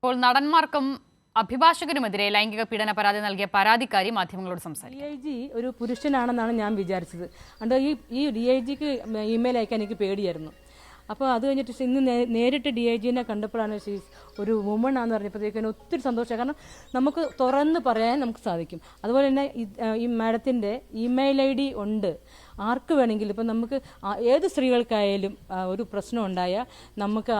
ഇപ്പോൾ നടന്മാർക്കും അഭിഭാഷകനുമെതിരെ ലൈംഗിക പീഡന പരാതി നൽകിയ പരാതിക്കാരി മാധ്യമങ്ങളോട് സംസാരിച്ചു. DIG ഒരു പുരുഷനാണെന്നാണ് ഞാൻ വിചാരിച്ചത്. അതുകൊണ്ട് ഈ DIGക്ക് ഇമെയിൽ അയക്കാൻ എനിക്ക് പേടിയായിരുന്നു. അപ്പോൾ അത് കഴിഞ്ഞിട്ട് ഇന്ന് നേരിട്ട് DIGനെ കണ്ടപ്പോഴാണ് ഒരു വുമൺ ആണെന്ന് പറഞ്ഞപ്പോഴത്തേക്കും ഒത്തിരി സന്തോഷമായി. കാരണം നമുക്ക് തുറന്ന് പറയാൻ നമുക്ക് സാധിക്കും. അതുപോലെ തന്നെ ഈ മാഡത്തിൻ്റെ ഇമെയിൽ ID ഉണ്ട്. ആർക്ക് വേണമെങ്കിലും ഇപ്പം നമുക്ക് ഏത് സ്ത്രീകൾക്കായാലും ഒരു പ്രശ്നം ഉണ്ടായാൽ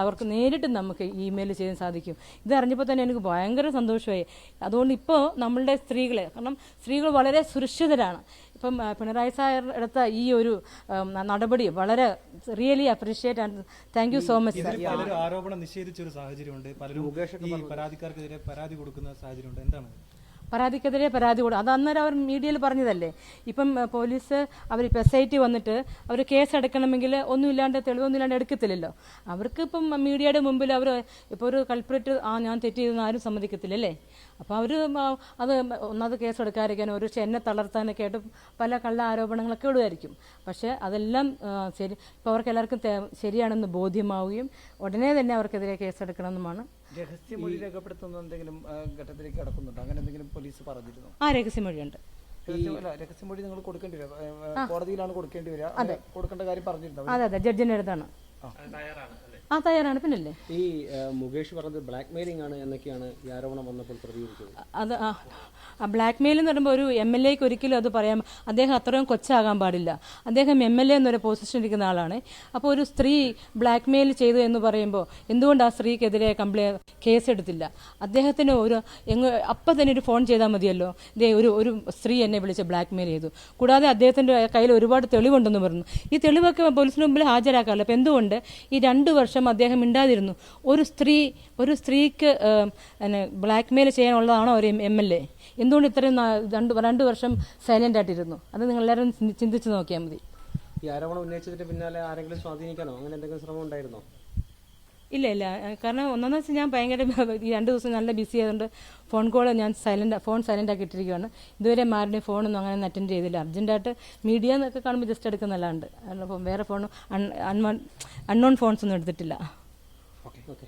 അവർക്ക് നേരിട്ട് നമുക്ക് ഇമെയിൽ ചെയ്യാൻ സാധിക്കും. ഇതറിഞ്ഞപ്പോൾ തന്നെ എനിക്ക് ഭയങ്കര സന്തോഷമായി. അതുകൊണ്ട് ഇപ്പോൾ നമ്മളുടെ സ്ത്രീകളെ, കാരണം സ്ത്രീകൾ വളരെ സുരക്ഷിതരാണ്. ഇപ്പം പിണറായി സാർ എടുത്ത ഈ ഒരു നടപടി വളരെ really appreciate and thank you so much. ആരോപണം നിഷേധിച്ച ഒരു സാഹചര്യമുണ്ട്. പലരും ഈ പരാതിക്കാർക്കെതിരെ പരാതി കൊടുക്കുന്ന സാഹചര്യമുണ്ട്. എന്താണ് പരാതിക്കെതിരെ പരാതി കൊടുക്കും? അത് അന്നേരം അവർ മീഡിയയിൽ പറഞ്ഞതല്ലേ. ഇപ്പം പോലീസ് അവർ SIT വന്നിട്ട് അവർ കേസ് എടുക്കണമെങ്കിൽ ഒന്നുമില്ലാണ്ട് തെളിവൊന്നുമില്ലാണ്ട് എടുക്കത്തില്ലല്ലോ. അവർക്ക് ഇപ്പം മീഡിയയുടെ മുമ്പിൽ അവർ ഇപ്പോൾ ഒരു കൾപ്രിറ്റ് ഞാൻ തെറ്റ് ചെയ്തെന്ന് ആരും സമ്മതിക്കത്തില്ലല്ലേ. അപ്പോൾ അവർ അത് ഒന്നാമത് കേസ് എടുക്കാതിരിക്കാനും ഒരു എന്നെ തളർത്താനൊക്കെ ആയിട്ട് പല കള്ള ആരോപണങ്ങളൊക്കെ ഇടുമായിരിക്കും. പക്ഷേ അതെല്ലാം ശരി, ഇപ്പോൾ അവർക്ക് എല്ലാവർക്കും ശരിയാണെന്ന് ബോധ്യമാവുകയും ഉടനെ തന്നെ അവർക്കെതിരെ കേസെടുക്കണമെന്നുമാണ്. രഹസ്യമൊഴി രേഖപ്പെടുത്തുന്ന എന്തെങ്കിലും ഘട്ടത്തിലേക്ക് കടക്കുന്നുണ്ട്? അങ്ങനെ എന്തെങ്കിലും പോലീസ് പറഞ്ഞിരുന്നു? രഹസ്യമൊഴിയുണ്ട്. രഹസ്യമൊഴി നിങ്ങൾ കൊടുക്കേണ്ടി വരിക, കോടതിയിലാണ് കൊടുക്കേണ്ടി വരിക. കൊടുക്കേണ്ട കാര്യം പറഞ്ഞിരുന്നു? അതെ, ജഡ്ജിന്റെ അടുത്താണ്. തയ്യാറാണ്. പിന്നല്ലേ ഈ മുകേഷ് പറഞ്ഞത് ബ്ലാക്ക് മെയിലിംഗ് ആണ് എന്നൊക്കെയാണ് ഈ ആരോപണം വന്നപ്പോൾ പ്രതികരിച്ചത്. അത് ബ്ലാക്ക് മെയിൽ എന്ന് പറയുമ്പോൾ ഒരു MLAക്ക് ഒരിക്കലും അത് പറയാം. അദ്ദേഹം അത്രയും കൊച്ചാകാൻ പാടില്ല. അദ്ദേഹം MLA എന്നൊരു പൊസിഷൻ ഇരിക്കുന്ന ആളാണ്. അപ്പോൾ ഒരു സ്ത്രീ ബ്ലാക്ക് മെയിൽ ചെയ്തു എന്ന് പറയുമ്പോൾ എന്തുകൊണ്ട് ആ സ്ത്രീക്കെതിരെ കേസെടുത്തില്ല? അദ്ദേഹത്തിന് അപ്പം തന്നെ ഒരു ഫോൺ ചെയ്താൽ മതിയല്ലോ. ഒരു സ്ത്രീ എന്നെ വിളിച്ച് ബ്ലാക്ക് മെയിൽ ചെയ്തു. കൂടാതെ അദ്ദേഹത്തിൻ്റെ കയ്യിൽ ഒരുപാട് തെളിവുണ്ടെന്ന് പറഞ്ഞു. ഈ തെളിവൊക്കെ പോലീസിന് മുമ്പിൽ ഹാജരാക്കാമല്ലോ. അപ്പോൾ എന്തുകൊണ്ട് ഈ 2 വർഷം അദ്ദേഹം മിണ്ടാതിരുന്നു? ഒരു സ്ത്രീക്ക് ബ്ലാക്ക് മെയിൽ ചെയ്യാനുള്ളതാണോ ഒരു MLA? എന്തുകൊണ്ട് ഇത്രയും 2 വർഷം സൈലന്റ് ആയിട്ടിരുന്നു? അത് നിങ്ങളെല്ലാവരും ചിന്തിച്ച് നോക്കിയാൽ മതി. ഈ ആരോപണം ഉന്നയിച്ചതിന് പിന്നാലെ ആരെങ്കിലും സ്വാധീനിക്കാനോ അങ്ങനെ എന്തെങ്കിലും ശ്രമം ഉണ്ടായിരുന്നോ? ഇല്ല. കാരണം ഒന്നാമെന്ന് വെച്ചാൽ ഞാൻ ഭയങ്കര ഈ 2 ദിവസം നല്ല ബിസി ആയതുകൊണ്ട് ഫോൺ കോൾ ഞാൻ ഫോൺ സൈലന്റ് ആക്കി ഇട്ടിരിക്കുകയാണ്. ഇതുവരെ ആരുടെയും ഫോണൊന്നും അങ്ങനെ അറ്റൻഡ് ചെയ്തില്ല. അർജന്റായിട്ട് മീഡിയ എന്നൊക്കെ കാണുമ്പോൾ ജസ്റ്റ് എടുക്കുന്നല്ലാണ്ട് വേറെ ഫോൺ അൺനോൺ ഫോൺസ് ഒന്നും എടുത്തിട്ടില്ല. ഓക്കെ.